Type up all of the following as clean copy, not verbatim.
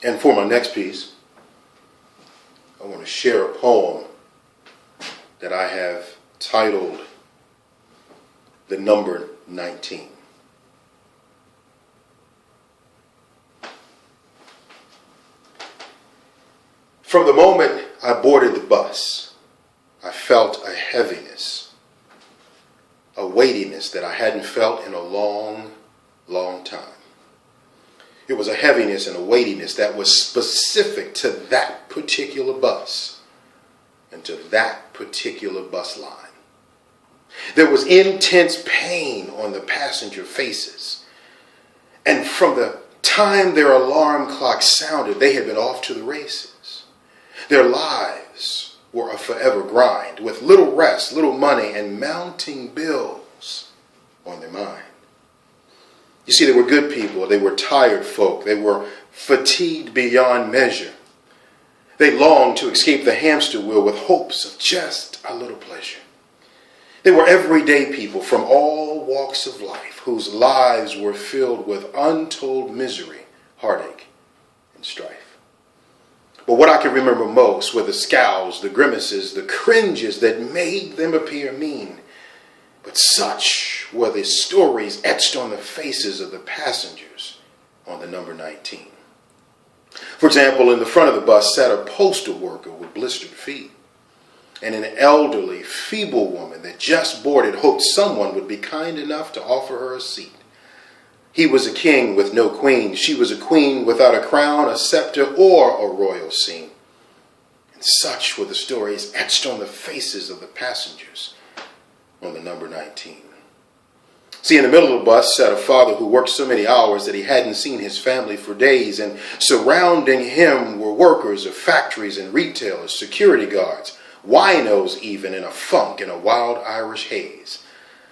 And for my next piece, I want to share a poem that I have titled The Number 19. From the moment I boarded the bus, I felt a heaviness, a weightiness that I hadn't felt in a long, long time. It was a heaviness and a weightiness that was specific to that particular bus and to that particular bus line. There was intense pain on the passenger faces. And from the time their alarm clock sounded, they had been off to the races. Their lives were a forever grind with little rest, little money, and mounting bills on their mind. You see, they were good people. They were tired folk. They were fatigued beyond measure. They longed to escape the hamster wheel with hopes of just a little pleasure. They were everyday people from all walks of life whose lives were filled with untold misery, heartache, and strife. But what I can remember most were the scowls, the grimaces, the cringes that made them appear mean. But such were the stories etched on the faces of the passengers on the number 19. For example, in the front of the bus sat a postal worker with blistered feet, and an elderly, feeble woman that just boarded hoped someone would be kind enough to offer her a seat. He was a king with no queen. She was a queen without a crown, a scepter, or a royal scene. And such were the stories etched on the faces of the passengers on the number 19. See, in the middle of the bus sat a father who worked so many hours that he hadn't seen his family for days, and surrounding him were workers of factories and retailers, security guards, winos even in a funk and a wild Irish haze.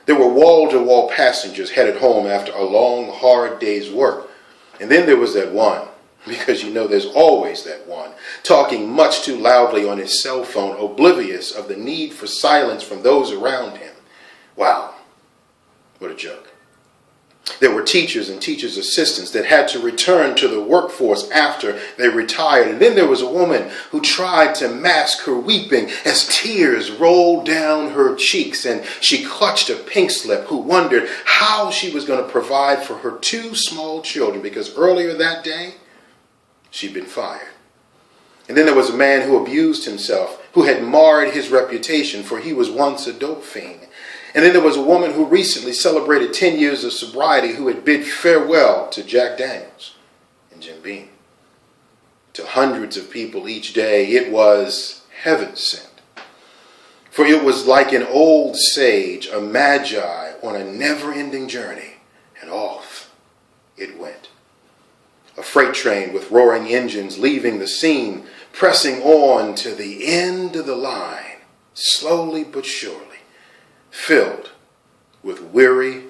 There were wall-to-wall passengers headed home after a long, hard day's work. And then there was that one, because you know there's always that one, talking much too loudly on his cell phone, oblivious of the need for silence from those around him. Wow, what a joke. There were teachers and teachers' assistants that had to return to the workforce after they retired. And then there was a woman who tried to mask her weeping as tears rolled down her cheeks. And she clutched a pink slip, who wondered how she was going to provide for her two small children, because earlier that day, she'd been fired. And then there was a man who abused himself, who had marred his reputation, for he was once a dope fiend. And then there was a woman who recently celebrated 10 years of sobriety, who had bid farewell to Jack Daniels and Jim Beam. To hundreds of people each day, it was heaven sent. For it was like an old sage, a magi on a never-ending journey, and off it went. A freight train with roaring engines leaving the scene, pressing on to the end of the line, slowly but surely, filled with weary,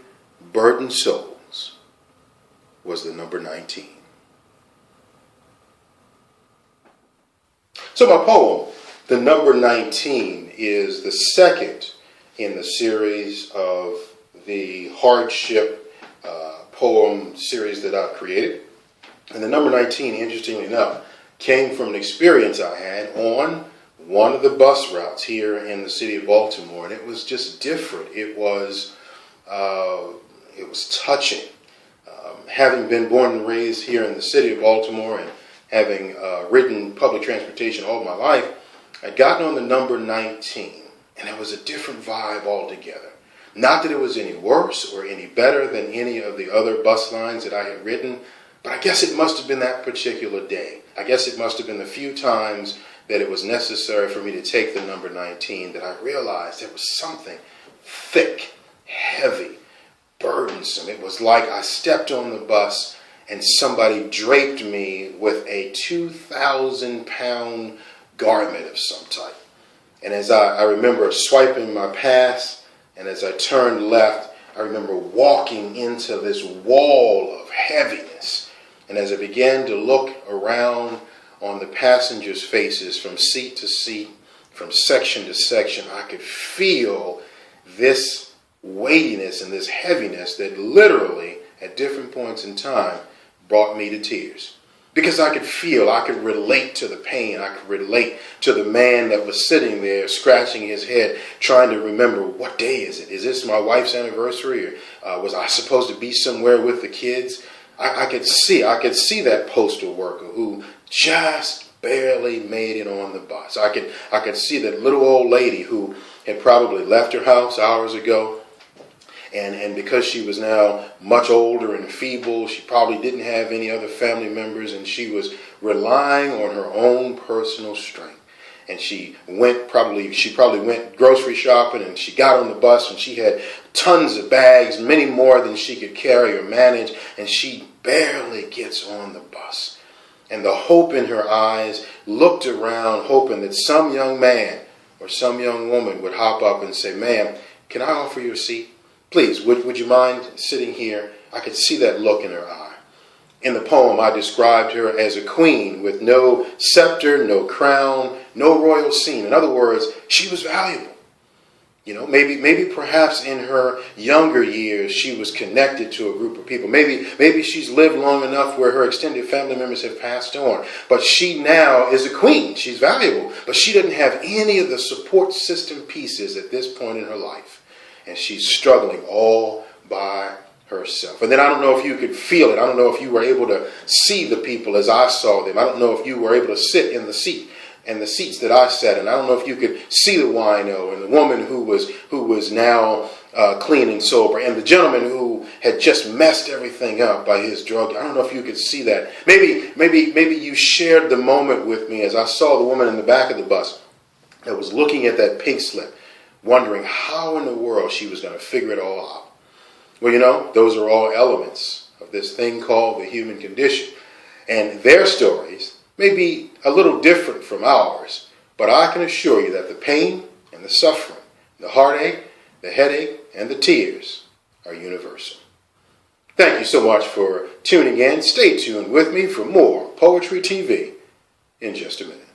burdened souls, was the number 19. So my poem, The Number 19, is the second in the series of the hardship poem series that I've created. And the number 19, interestingly enough, came from an experience I had on one of the bus routes here in the city of Baltimore, and it was just different. It was touching. Having been born and raised here in the city of Baltimore and having ridden public transportation all my life, I'd gotten on the number 19, and it was a different vibe altogether. Not that it was any worse or any better than any of the other bus lines that I had ridden, but I guess it must have been that particular day. I guess it must have been the few times that it was necessary for me to take the number 19 that I realized there was something thick, heavy, burdensome. It was like I stepped on the bus and somebody draped me with a 2,000-pound garment of some type. And as I remember swiping my pass, and as I turned left, I remember walking into this wall of heaviness. And as I began to look around on the passengers' faces from seat to seat, from section to section, I could feel this weightiness and this heaviness that literally, at different points in time, brought me to tears. Because I could relate to the pain. I could relate to the man that was sitting there scratching his head, trying to remember, what day is it? Is this my wife's anniversary? Or was I supposed to be somewhere with the kids? I could see that postal worker who just barely made it on the bus. I could see that little old lady who had probably left her house hours ago. And because she was now much older and feeble, she probably didn't have any other family members, and she was relying on her own personal strength. And she probably went grocery shopping, and she got on the bus, and she had tons of bags, many more than she could carry or manage, and she barely gets on the bus. And the hope in her eyes looked around, hoping that some young man or some young woman would hop up and say, "Ma'am, can I offer you a seat? Please, would you mind sitting here?" I could see that look in her eye. In the poem, I described her as a queen with no scepter, no crown, no royal scene. In other words, she was valuable. You know, maybe perhaps in her younger years, she was connected to a group of people. Maybe she's lived long enough where her extended family members have passed on. But she now is a queen. She's valuable. But she doesn't have any of the support system pieces at this point in her life. And she's struggling all by herself. And then I don't know if you could feel it. I don't know if you were able to see the people as I saw them. I don't know if you were able to sit in the seats that I sat in. I don't know if you could see the wino and the woman who was now clean and sober, and the gentleman who had just messed everything up by his drug. I don't know if you could see that. Maybe you shared the moment with me as I saw the woman in the back of the bus that was looking at that pink slip, wondering how in the world she was going to figure it all out. Well, you know, those are all elements of this thing called the human condition. And their stories may be a little different from ours, but I can assure you that the pain and the suffering, the heartache, the headache, and the tears are universal. Thank you so much for tuning in. Stay tuned with me for more Poetry TV in just a minute.